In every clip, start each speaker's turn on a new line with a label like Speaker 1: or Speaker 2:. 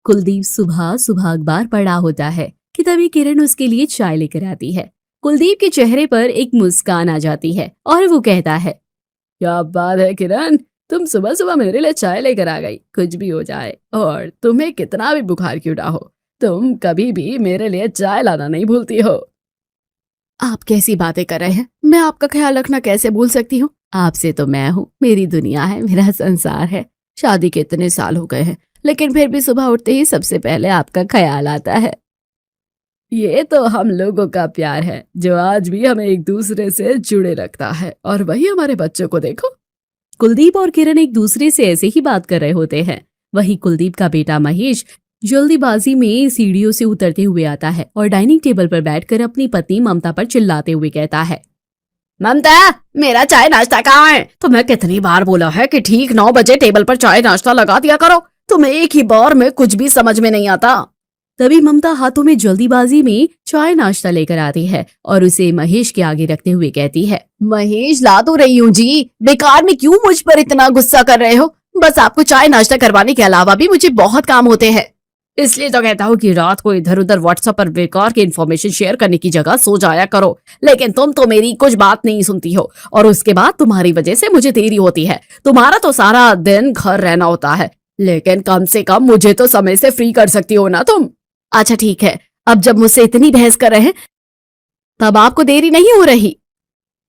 Speaker 1: कुलदीप सुबह सुबह अखबार पढ़ा होता है कि तभी किरण उसके लिए चाय लेकर आती है। कुलदीप के चेहरे पर एक मुस्कान आ जाती है और वो कहता है, क्या बात है किरण, तुम सुबह सुबह मेरे लिए चाय लेकर आ गई। कुछ भी हो जाए और तुम्हें कितना भी बुखार क्यों ना हो, तुम कभी भी मेरे लिए चाय लाना नहीं भूलती हो। आप कैसी बातें कर रहे हैं? मैं आपका ख्याल रखना कैसे भूल सकती हूँ? आपसे तो मैं हूँ, मेरी दुनिया है, मेरा संसार है। शादी के इतने साल हो गए हैं, लेकिन फिर भी सुबह उठते ही सबसे पहले आपका ख्याल आता है। ये तो हम लोगों का प्यार है जो आज भी हमें एक दूसरे से जुड़े रखता है, और वही हमारे बच्चों को देखो। कुलदीप और किरण एक दूसरे से ऐसे ही बात कर रहे होते हैं। वही कुलदीप का बेटा महेश जल्दीबाजी में सीढ़ियों से उतरते हुए आता है और डाइनिंग टेबल पर बैठकर अपनी पत्नी ममता पर चिल्लाते हुए कहता है, ममता, मेरा चाय नाश्ता कहाँ है? तुम्हें कितनी बार बोला है कि ठीक 9 बजे टेबल पर चाय नाश्ता लगा दिया करो। तुम्हें एक ही बार में कुछ भी समझ में नहीं आता। तभी ममता हाथों में जल्दीबाजी में चाय नाश्ता लेकर आती है और उसे महेश के आगे रखते हुए कहती है, महेश, ला तो रही हूँ जी, बेकार में क्यों मुझ पर इतना गुस्सा कर रहे हो? बस आपको चाय नाश्ता करवाने के अलावा भी मुझे बहुत काम होते हैं। इसलिए तो कहता हूँ कि रात को इधर उधर व्हाट्सएप पर बेकार की इन्फॉर्मेशन शेयर करने की जगह सो जाया करो। लेकिन तुम तो मेरी कुछ बात नहीं सुनती हो, और उसके बाद तुम्हारी वजह से मुझे देरी होती है। तुम्हारा तो सारा दिन घर रहना होता है, लेकिन कम से कम मुझे तो समय से फ्री कर सकती हो ना तुम। अच्छा ठीक है, अब जब मुझसे इतनी बहस कर रहे हैं तब आपको देरी नहीं हो रही।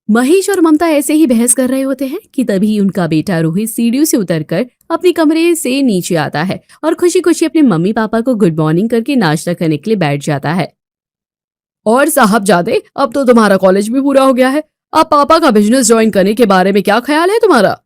Speaker 1: महेश और ममता ऐसे ही बहस कर रहे होते हैं कि तभी उनका बेटा रोहित सीढ़ियों से उतरकर अपने कमरे से नीचे आता है और खुशी खुशी अपने मम्मी पापा को गुड मॉर्निंग करके नाश्ता करने के लिए बैठ जाता है। और साहबजादे, अब तो तुम्हारा कॉलेज भी पूरा हो गया है। अब पापा का बिजनेस ज्वाइन करने के बारे में क्या ख्याल है तुम्हारा?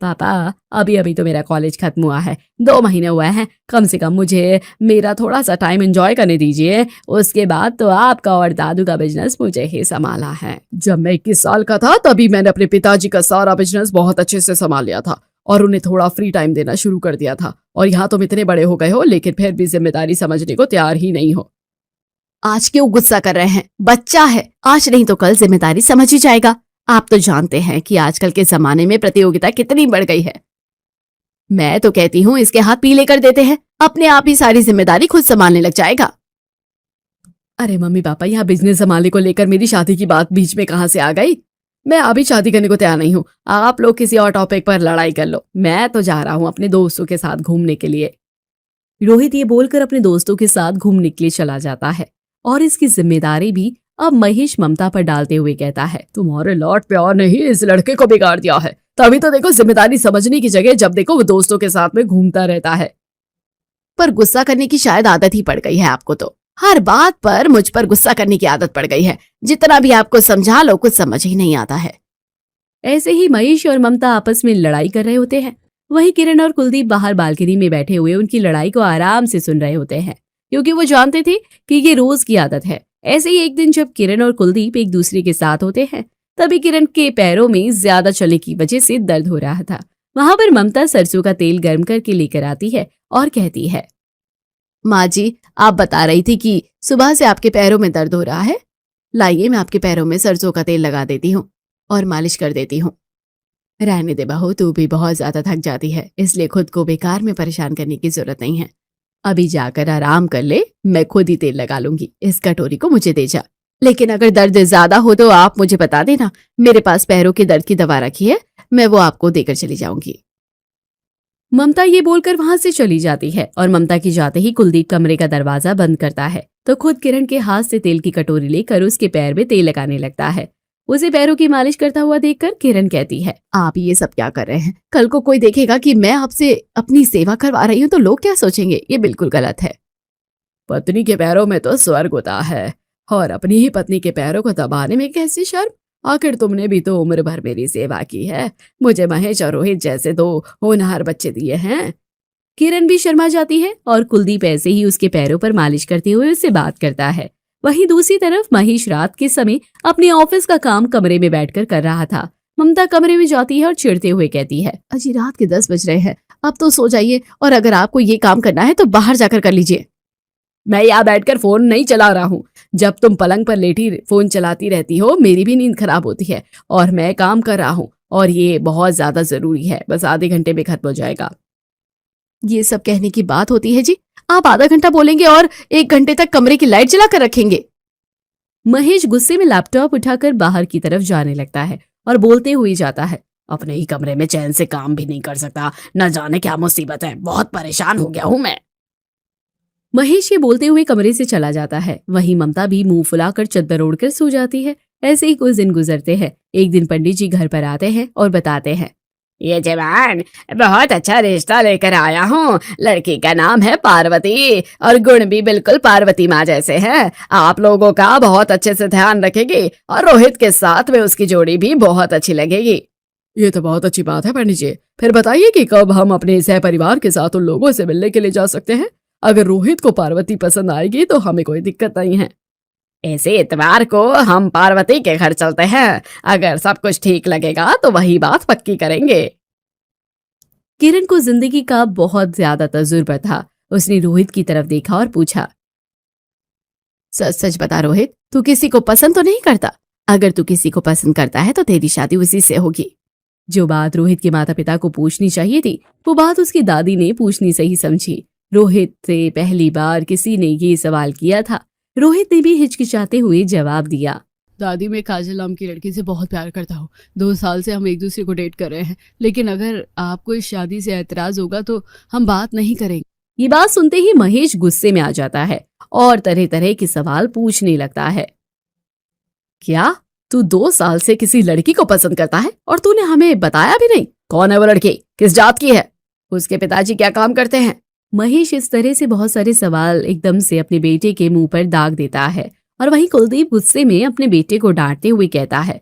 Speaker 1: पापा, अभी अभी तो मेरा कॉलेज खत्म हुआ है, 2 महीने हुए हैं। कम से कम मुझे मेरा थोड़ा सा टाइम एंजॉय करने दीजिए। उसके बाद तो आपका और दादू का बिजनेस मुझे ही संभाला है। जब मैं 21 साल का था तभी मैंने अपने पिताजी का सारा बिजनेस बहुत अच्छे से संभाल लिया था और उन्हें थोड़ा फ्री टाइम देना शुरू कर दिया था। और यहाँ तुम इतने बड़े हो गए हो, लेकिन फिर भी जिम्मेदारी समझने को तैयार ही नहीं हो। आज क्यों गुस्सा कर रहे हैं? बच्चा है, आज नहीं तो कल जिम्मेदारी समझ ही जाएगा। आप तो जानते हैं कि आजकल के जमाने में प्रतियोगिता कितनी बढ़ गई है। मैं तो कहती हूँ इसके हाथ पीले कर देते हैं, अपने आप ही सारी जिम्मेदारी खुद संभालने लग जाएगा। अरे मम्मी पापा, यहाँ बिजनेस संभालने को लेकर मेरी शादी की बात बीच में कहाँ से आ गई? मैं अभी शादी करने को तैयार नहीं हूँ। आप लोग किसी और टॉपिक पर लड़ाई कर लो, मैं तो जा रहा हूँ अपने दोस्तों के साथ घूमने के लिए। रोहित ये बोलकर अपने दोस्तों के साथ घूमने के लिए चला जाता है और इसकी जिम्मेदारी भी अब महेश ममता पर डालते हुए कहता है, तुम्हारे लौट प्यार ने ही इस लड़के को बिगाड़ दिया है। तभी तो देखो, जिम्मेदारी समझने की जगह जब देखो वो दोस्तों के साथ में घूमता रहता है। पर गुस्सा करने की शायद आदत ही पड़ गई है आपको, तो हर बात पर मुझ पर गुस्सा करने की आदत पड़ गई है। जितना भी आपको समझा लो, कुछ समझ ही नहीं आता है। ऐसे ही महेश और ममता आपस में लड़ाई कर रहे होते हैं। वहीं किरण और कुलदीप बाहर बालकनी में बैठे हुए उनकी लड़ाई को आराम से सुन रहे होते हैं, क्योंकि वो जानते थे कि ये रोज की आदत है। ऐसे ही एक दिन जब किरण और कुलदीप एक दूसरे के साथ होते हैं, तभी किरण के पैरों में ज्यादा चलने की वजह से दर्द हो रहा था। वहां पर ममता सरसों का तेल गर्म करके लेकर आती है और कहती है, माँ जी, आप बता रही थी कि सुबह से आपके पैरों में दर्द हो रहा है। लाइए, मैं आपके पैरों में सरसों का तेल लगा देती हूँ और मालिश कर देती हूँ। रहने दे बहू, तू भी बहुत ज्यादा थक जाती है, इसलिए खुद को बेकार में परेशान करने की जरूरत नहीं है। अभी जाकर आराम कर ले, मैं खुद ही तेल लगा लूंगी। इस कटोरी को मुझे दे जा। लेकिन अगर दर्द ज्यादा हो तो आप मुझे बता देना, मेरे पास पैरों के दर्द की दवा रखी है, मैं वो आपको देकर चली जाऊंगी। ममता ये बोलकर वहां से चली जाती है और ममता की जाते ही कुलदीप कमरे का दरवाजा बंद करता है तो खुद किरण के हाथ से तेल की कटोरी लेकर उसके पैर में तेल लगाने लगता है। उसे पैरों की मालिश करता हुआ देखकर किरण कहती है, आप ये सब क्या कर रहे हैं? कल को कोई देखेगा कि मैं आपसे अपनी सेवा करवा रही हूँ तो लोग क्या सोचेंगे? ये बिल्कुल गलत है। पत्नी के पैरों में तो स्वर्ग होता है, और अपनी ही पत्नी के पैरों को दबाने में कैसी शर्म? आखिर तुमने भी तो उम्र भर मेरी सेवा की है, मुझे महेश और रोहित जैसे 2 होनहार बच्चे दिए हैं। किरण भी शर्मा जाती है और कुलदीप ऐसे ही उसके पैरों पर मालिश करते हुए उससे बात करता है। वहीं दूसरी तरफ महेश रात के समय अपने ऑफिस का काम कमरे में बैठकर कर रहा था। ममता कमरे में जाती है और चिढ़ते हुए कहती है, अजी रात के 10 बज रहे हैं, अब तो सो जाइए, और अगर आपको ये काम करना है तो बाहर जाकर कर लीजिए। मैं यहाँ बैठकर फोन नहीं चला रहा हूँ। जब तुम पलंग पर लेटी फोन चलाती रहती हो, मेरी भी नींद खराब होती है, और मैं काम कर रहा हूँ और ये बहुत ज्यादा जरूरी है। बस आधे घंटे में खत्म हो जाएगा। ये सब कहने की बात होती है जी? आप आधा घंटा बोलेंगे और 1 घंटे तक कमरे की लाइट जला कर रखेंगे। महेश गुस्से में लैपटॉप उठाकर बाहर की तरफ जाने लगता है और बोलते हुए जाता है, अपने ही कमरे में चैन से काम भी नहीं कर सकता, न जाने क्या मुसीबत है, बहुत परेशान हो गया हूं मैं। महेश ये बोलते हुए कमरे से चला जाता है। वहीं ममता भी मुंह फुलाकर चद्दर ओढ़कर सो जाती है। ऐसे ही कुछ दिन गुजरते हैं। एक दिन पंडित जी घर पर आते हैं और बताते हैं, ये जवान बहुत अच्छा रिश्ता लेकर आया हूँ। लड़की का नाम है पार्वती और गुण भी बिल्कुल पार्वती माँ जैसे हैं। आप लोगों का बहुत अच्छे से ध्यान रखेगी और रोहित के साथ में उसकी जोड़ी भी बहुत अच्छी लगेगी। ये तो बहुत अच्छी बात है पंडित जी। फिर बताइए कि कब हम अपने सह परिवार के साथ उन लोगों से मिलने के लिए जा सकते हैं। अगर रोहित को पार्वती पसंद आएगी तो हमें कोई दिक्कत नहीं है। ऐसे इतवार को हम पार्वती के घर चलते हैं। अगर सब कुछ ठीक लगेगा तो वही बात पक्की करेंगे। किरण को जिंदगी का बहुत ज्यादा तजुर्बा था। उसने रोहित की तरफ देखा और पूछा, सच सच बता रोहित, तू किसी को पसंद तो नहीं करता? अगर तू किसी को पसंद करता है तो तेरी शादी उसी से होगी। जो बात रोहित के माता पिता को पूछनी चाहिए थी, वो बात उसकी दादी ने पूछनी सही समझी। रोहित से पहली बार किसी ने ये सवाल किया था। रोहित ने भी हिचकिचाते हुए जवाब दिया, दादी, मैं काजल नाम की लड़की से बहुत प्यार करता हूँ। 2 साल से हम एक दूसरे को डेट कर रहे हैं, लेकिन अगर आपको इस शादी से ऐतराज होगा तो हम बात नहीं करेंगे। ये बात सुनते ही महेश गुस्से में आ जाता है और तरह तरह के सवाल पूछने लगता है। क्या तू 2 साल से किसी लड़की को पसंद करता है और तूने हमें बताया भी नहीं? कौन है वो लड़की, किस जात की है, उसके पिताजी क्या काम करते हैं? महेश इस तरह से बहुत सारे सवाल एकदम से अपने बेटे के मुंह पर दाग देता है और वहीं कुलदीप गुस्से में अपने बेटे को डांटते हुए कहता है,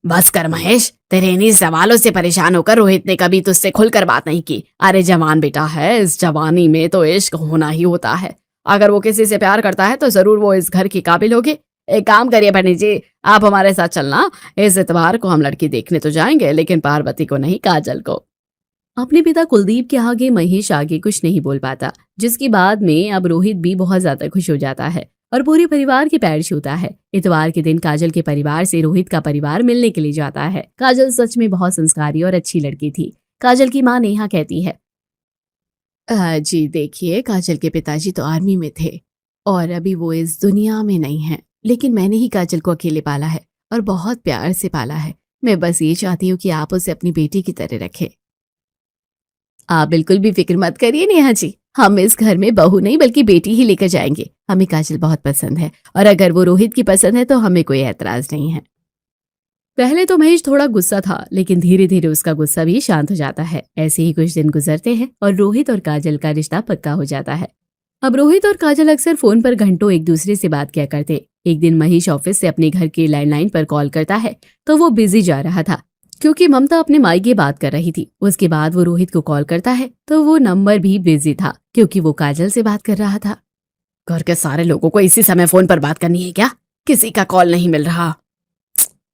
Speaker 1: बस कर महेश, तेरे इन्हीं सवालों से परेशान होकर रोहित ने कभी तुझसे खुलकर बात नहीं की। अरे जवान बेटा है, इस जवानी में तो इश्क होना ही होता है। अगर वो किसी से प्यार करता है तो जरूर वो इस घर की काबिल होगी। एक काम करिए पंडित जी, आप हमारे साथ चलना। इस इतवार को हम लड़की देखने तो जाएंगे, लेकिन पार्वती को नहीं, काजल को। अपने पिता कुलदीप के आगे महेश आगे कुछ नहीं बोल पाता, जिसकी बाद में अब रोहित भी बहुत ज्यादा खुश हो जाता है और पूरे परिवार के पैर छूता है। इतवार के दिन काजल के परिवार से रोहित का परिवार मिलने के लिए जाता है। काजल सच में बहुत संस्कारी और अच्छी लड़की थी। काजल की माँ नेहा कहती है, जी देखिए, काजल के पिताजी तो आर्मी में थे और अभी वो इस दुनिया में नहीं है, लेकिन मैंने ही काजल को अकेले पाला है और बहुत प्यार से पाला है। मैं बस ये चाहती हूँ कि आप उसे अपनी बेटी की तरह रखें। आप बिल्कुल भी फिक्र मत करिए नेहा जी, हम इस घर में बहू नहीं बल्कि बेटी ही लेकर जाएंगे। हमें काजल बहुत पसंद है और अगर वो रोहित की पसंद है तो हमें कोई ऐतराज नहीं है। पहले तो महेश थोड़ा गुस्सा था, लेकिन धीरे धीरे उसका गुस्सा भी शांत हो जाता है। ऐसे ही कुछ दिन गुजरते हैं और रोहित और काजल का रिश्ता पक्का हो जाता है। अब रोहित और काजल अक्सर फोन पर घंटों एक दूसरे से बात किया करते। एक दिन महेश ऑफिस से अपने घर के लैंडलाइन पर कॉल करता है तो वो बिजी जा रहा था, क्योंकि ममता अपने मायके बात कर रही थी। उसके बाद वो रोहित को कॉल करता है तो वो नंबर भी बिजी था, क्योंकि वो काजल से बात कर रहा था। घर के सारे लोगों को इसी समय फोन पर बात करनी है क्या? किसी का कॉल नहीं मिल रहा।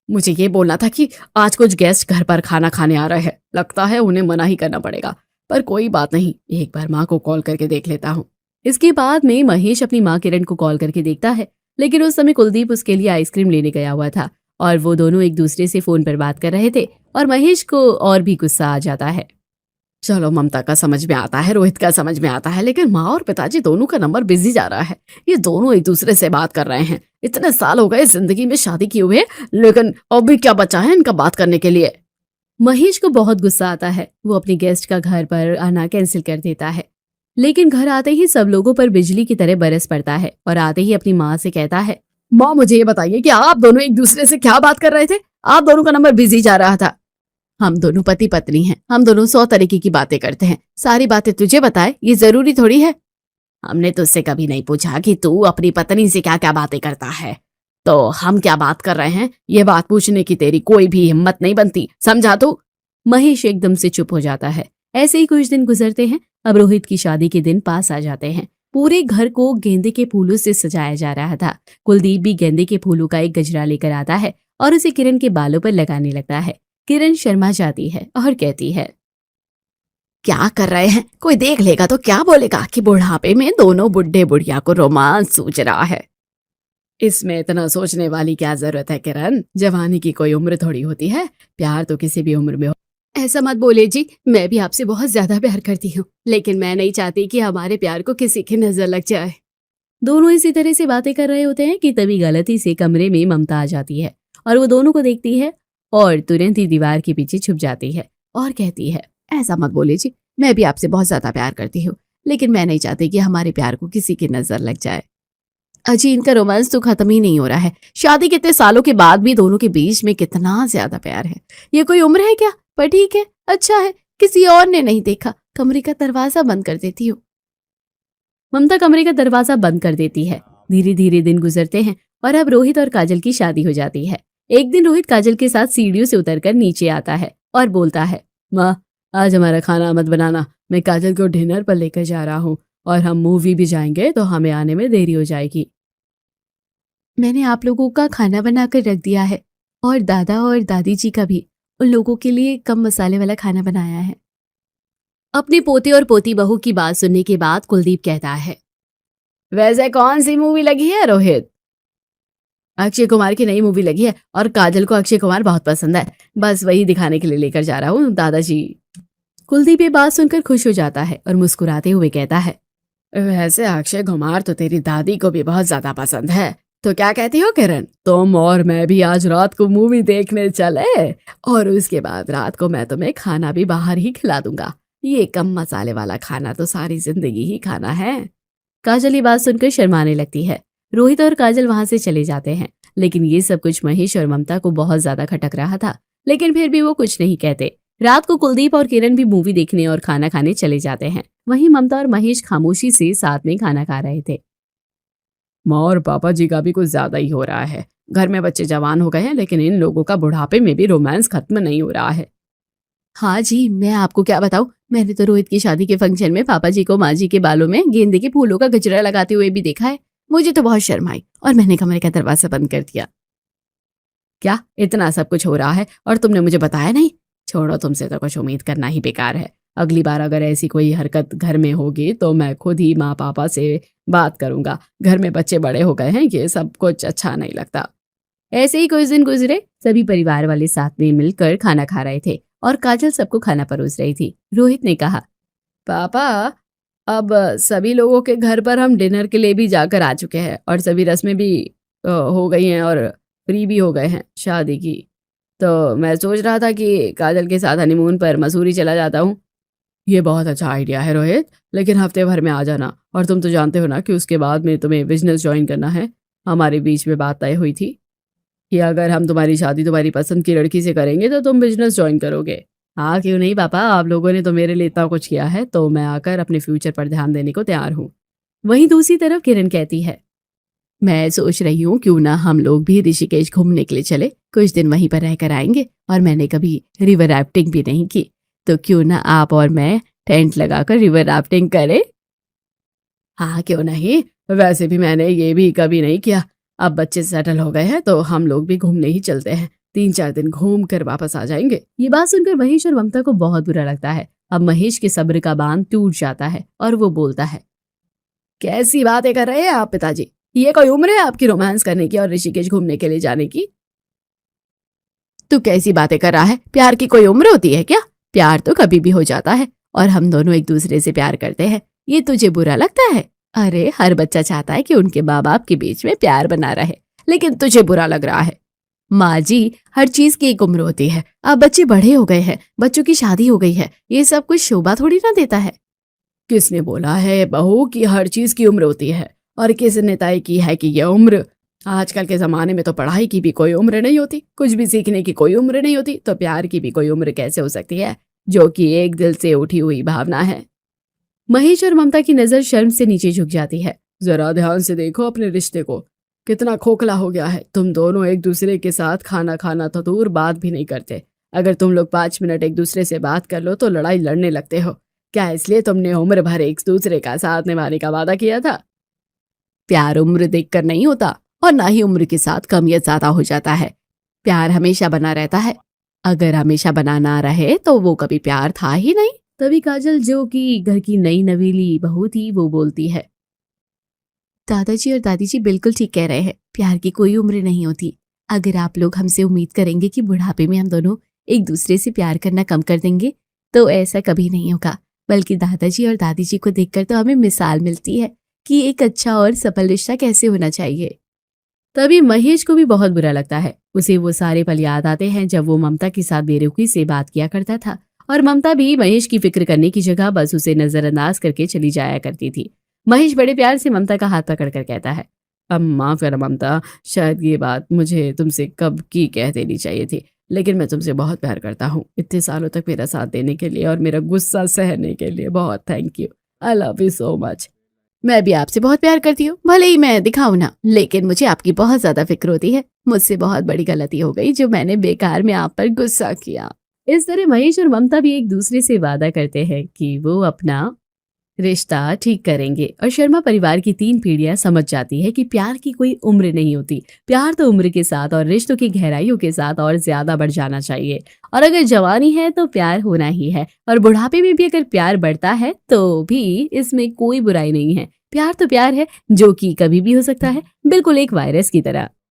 Speaker 1: मुझे ये बोलना था कि आज कुछ गेस्ट घर पर खाना खाने आ रहे हैं, लगता है उन्हें मना ही करना पड़ेगा, पर कोई बात नहीं, एक बार माँ को कॉल करके देख लेता हूँ। इसके बाद में महेश अपनी माँ किरण को कॉल करके देखता है, लेकिन उस समय कुलदीप उसके लिए आइसक्रीम लेने गया हुआ था और वो दोनों एक दूसरे से फोन पर बात कर रहे थे और महेश को और भी गुस्सा आ जाता है। चलो ममता का समझ में आता है, रोहित का समझ में आता है, लेकिन माँ और पिताजी दोनों का नंबर बिजी जा रहा है। ये दोनों एक दूसरे से बात कर रहे हैं। इतने साल हो गए जिंदगी में शादी किए हुए, लेकिन अभी क्या बचा है इनका बात करने के लिए। महेश को बहुत गुस्सा आता है। वो अपने गेस्ट का घर पर आना कैंसिल कर देता है, लेकिन घर आते ही सब लोगों पर बिजली की तरह बरस पड़ता है और आते ही अपनी माँ से कहता है, माँ मुझे ये बताइए कि आप दोनों एक दूसरे से क्या बात कर रहे थे? आप दोनों का नंबर बिजी जा रहा था। हम दोनों पति पत्नी हैं, हम दोनों 100 तरीके की बातें करते हैं। सारी बातें तुझे बताए ये जरूरी थोड़ी है। हमने तुझसे कभी नहीं पूछा कि तू अपनी पत्नी से क्या क्या बातें करता है, तो हम क्या बात कर रहे हैं ये बात पूछने की तेरी कोई भी हिम्मत नहीं बनती, समझा तू? महेश एकदम से चुप हो जाता है। ऐसे ही कुछ दिन गुजरते हैं। अब रोहित की शादी के दिन पास आ जाते हैं। पूरे घर को गेंदे के फूलों से सजाया जा रहा था। कुलदीप भी गेंदे के फूलों का एक गजरा लेकर आता है और उसे किरण के बालों पर लगाने लगता है। किरण शर्मा जाती है और कहती है, क्या कर रहे हैं? कोई देख लेगा तो क्या बोलेगा कि बुढ़ापे में दोनों बुढ़े बुढ़िया को रोमांस सूझ रहा है। इसमें इतना सोचने वाली क्या जरूरत है किरण? जवानी की कोई उम्र थोड़ी होती है, प्यार तो किसी भी उम्र में ऐसा मत बोले जी, मैं भी आपसे बहुत ज्यादा प्यार करती हूँ, लेकिन मैं नहीं चाहती कि हमारे प्यार को किसी की नजर लग जाए। दोनों इसी तरह से बातें कर रहे होते हैं कि तभी गलती से कमरे में ममता आ जाती है और वो दोनों को देखती है और तुरंत ही दीवार के पीछे छुप जाती है और कहती है, ऐसा मत बोले जी, मैं भी आपसे बहुत ज्यादा प्यार करती हूँ, लेकिन मैं नहीं चाहती कि हमारे प्यार को किसी की नजर लग जाए। अजी, इनका रोमांस तो खत्म ही नहीं हो रहा है। शादी कितने सालों के बाद भी दोनों के बीच में कितना ज्यादा प्यार है। ये कोई उम्र है क्या? पर ठीक है, अच्छा है, किसी और ने नहीं देखा। कमरे का दरवाजा बंद कर देती हूँ। ममता कमरे का दरवाजा बंद कर देती है। धीरे धीरे दिन गुजरते हैं और अब रोहित और काजल की शादी हो जाती है। एक दिन रोहित काजल के साथ सीढ़ियों से उतरकर नीचे आता है और बोलता है, माँ, आज हमारा खाना मत बनाना, मैं काजल को डिनर पर लेकर जा रहा हूँ और हम मूवी भी जाएंगे तो हमें आने में देरी हो जाएगी। मैंने आप लोगों का खाना बनाकर रख दिया है और दादा और दादी जी का भी, उन लोगों के लिए कम मसाले वाला खाना बनाया है। अपने पोते और पोती बहू की बात सुनने के बाद कुलदीप कहता है, वैसे कौन सी मूवी लगी है रोहित? अक्षय कुमार की नई मूवी लगी है और काजल को अक्षय कुमार बहुत पसंद है, बस वही दिखाने के लिए लेकर जा रहा हूँ दादाजी। कुलदीप ये बात सुनकर खुश हो जाता है और मुस्कुराते हुए कहता है, वैसे अक्षय कुमार तो तेरी दादी को भी बहुत ज्यादा पसंद है, तो क्या कहती हो किरण, तुम और मैं भी आज रात को मूवी देखने चले और उसके बाद रात को मैं तुम्हें खाना भी बाहर ही खिला दूंगा। ये कम मसाले वाला खाना तो सारी जिंदगी ही खाना है। काजल ये बात सुनकर शर्माने लगती है। रोहित और काजल वहां से चले जाते हैं, लेकिन ये सब कुछ महेश और ममता को बहुत ज्यादा खटक रहा था, लेकिन फिर भी वो कुछ नहीं कहते। रात को कुलदीप और किरण भी मूवी देखने और खाना खाने चले जाते हैं। वहीं ममता और महेश खामोशी से साथ में खाना खा रहे थे। माँ और पापा जी का भी कुछ ज्यादा ही हो रहा है। घर में बच्चे जवान हो गए हैं, लेकिन इन लोगों का बुढ़ापे में भी रोमांस खत्म नहीं हो रहा है। हाँ जी, मैं आपको क्या बताऊं, मैंने तो रोहित की शादी के फंक्शन में पापा जी को माँ जी के बालों में गेंदे के फूलों का गजरा लगाते हुए भी देखा है। मुझे तो बहुत शर्म आई और मैंने कमरे का दरवाजा बंद कर दिया। क्या इतना सब कुछ हो रहा है और तुमने मुझे बताया नहीं? छोड़ो, तुमसे तो कुछ उम्मीद करना ही बेकार है। अगली बार अगर ऐसी कोई हरकत घर में होगी तो मैं खुद ही माँ पापा से बात करूंगा। घर में बच्चे बड़े हो गए हैं, ये सब कुछ अच्छा नहीं लगता। ऐसे ही कुछ दिन गुजरे। सभी परिवार वाले साथ में मिलकर खाना खा रहे थे और काजल सबको खाना परोस रही थी। रोहित ने कहा, पापा, अब सभी लोगों के घर पर हम डिनर के लिए भी जाकर आ चुके हैं और सभी रस्में भी हो गई हैं और फ्री भी हो गए हैं शादी की। तो मैं सोच रहा था कि काजल के साथ हनीमून पर मसूरी चला जाता हूँ। ये बहुत अच्छा आइडिया है रोहित, लेकिन हफ्ते भर में आ जाना। और तुम तो जानते हो ना कि उसके बाद में तुम्हें बिजनेस ज्वाइन करना है। हमारे बीच में बात तय हुई थी कि अगर हम तुम्हारी शादी तुम्हारी पसंद की लड़की से करेंगे तो तुम बिजनेस ज्वाइन करोगे। हाँ, क्यों नहीं पापा, आप लोगों ने तो मेरे लिए इतना कुछ किया है, तो मैं आकर अपने फ्यूचर पर ध्यान देने को तैयार हूँ। वहीं दूसरी तरफ किरण कहती है, मैं सोच रही हूँ क्यों ना हम लोग भी ऋषिकेश घूमने के लिए चले, कुछ दिन वहीं पर रहकर आएंगे। और मैंने कभी रिवर राफ्टिंग भी नहीं की, तो क्यों ना आप और मैं टेंट लगाकर रिवर राफ्टिंग करें। हाँ, क्यों नहीं, वैसे भी मैंने ये भी कभी नहीं किया। अब बच्चे सेटल हो गए हैं तो हम लोग भी घूमने ही चलते हैं, 3-4 दिन घूम कर वापस आ जाएंगे। ये बात सुनकर महेश और ममता को बहुत बुरा लगता है। अब महेश के सब्र का बांध टूट जाता है और वो बोलता है, कैसी बातें कर रहे हैं आप पिताजी, ये कोई उम्र है आपकी रोमांस करने की और ऋषिकेश घूमने के लिए जाने की? तू कैसी बातें कर रहा है, प्यार की कोई उम्र होती है क्या? प्यार तो कभी भी हो जाता है और हम दोनों एक दूसरे से प्यार करते हैं। ये तुझे बुरा लगता है? अरे, हर बच्चा चाहता है कि उनके माँ बाप के बीच में प्यार बना रहे, लेकिन तुझे बुरा लग रहा है। माँ जी, हर चीज की एक उम्र होती है। अब बच्चे बड़े हो गए हैं, बच्चों की शादी हो गई है, ये सब कुछ शोभा थोड़ी ना देता है। किसने बोला है बहू कि हर चीज की उम्र होती है? और किसने तय की है कि यह उम्र? आजकल के जमाने में तो पढ़ाई की भी कोई उम्र नहीं होती, कुछ भी सीखने की कोई उम्र नहीं होती, तो प्यार की भी कोई उम्र कैसे हो सकती है, जो कि एक दिल से उठी हुई भावना है। महेश और ममता की नजर शर्म से नीचे झुक जाती है। जरा ध्यान से देखो अपने रिश्ते को, कितना खोखला हो गया है। तुम दोनों एक दूसरे के साथ खाना खाना तो दूर, बात भी नहीं करते। अगर तुम लोग 5 मिनट एक दूसरे से बात कर लो तो लड़ाई लड़ने लगते हो। क्या इसलिए तुमने उम्र भर एक दूसरे का साथ निभाने का वादा किया था? प्यार उम्र देखकर नहीं होता और ना ही उम्र के साथ कम या ज्यादा हो जाता है। प्यार हमेशा बना रहता है। अगर हमेशा बना ना रहे तो वो कभी प्यार था ही नहीं। तभी काजल, जो कि घर की नई नवेली बहू थी, वो बोलती है, दादाजी और दादी जी बिल्कुल ठीक कह रहे हैं, प्यार की कोई उम्र नहीं होती। अगर आप लोग हमसे उम्मीद करेंगे कि बुढ़ापे में हम दोनों एक दूसरे से प्यार करना कम कर देंगे तो ऐसा कभी नहीं होगा, बल्कि दादाजी और दादी जी को देखकर तो हमें मिसाल मिलती है कि एक अच्छा और सफल रिश्ता कैसे होना चाहिए। तभी महेश को भी बहुत बुरा लगता है। उसे वो सारे पल याद आते हैं जब वो ममता के साथ बेरुखी से बात किया करता था और ममता भी महेश की फिक्र करने की जगह बस उसे नजरअंदाज करके चली जाया करती थी। महेश बड़े प्यार से ममता का हाथ पकड़कर कहता है, अब माफ करना ममता, शायद ये बात मुझे तुमसे कब की कह देनी चाहिए थी, लेकिन मैं तुमसे बहुत प्यार करता हूँ। इतने सालों तक मेरा साथ देने के लिए और मेरा गुस्सा सहने के लिए बहुत thank you. I love you so much. मैं भी आपसे बहुत प्यार करती हूँ, भले ही मैं दिखाऊं ना, लेकिन मुझे आपकी बहुत ज्यादा फिक्र होती है। मुझसे बहुत बड़ी गलती हो गई जो मैंने बेकार में आप पर गुस्सा किया। इस तरह महेश और ममता भी एक दूसरे से वादा करते हैं कि वो अपना रिश्ता ठीक करेंगे और शर्मा परिवार की 3 पीढ़ियां समझ जाती है कि प्यार की कोई उम्र नहीं होती। प्यार तो उम्र के साथ और रिश्तों की गहराइयों के साथ और ज्यादा बढ़ जाना चाहिए। और अगर जवानी है तो प्यार होना ही है, और बुढ़ापे में भी अगर प्यार बढ़ता है तो भी इसमें कोई बुराई नहीं है। प्यार तो प्यार है, जो कि कभी भी हो सकता है, बिल्कुल एक वायरस की तरह।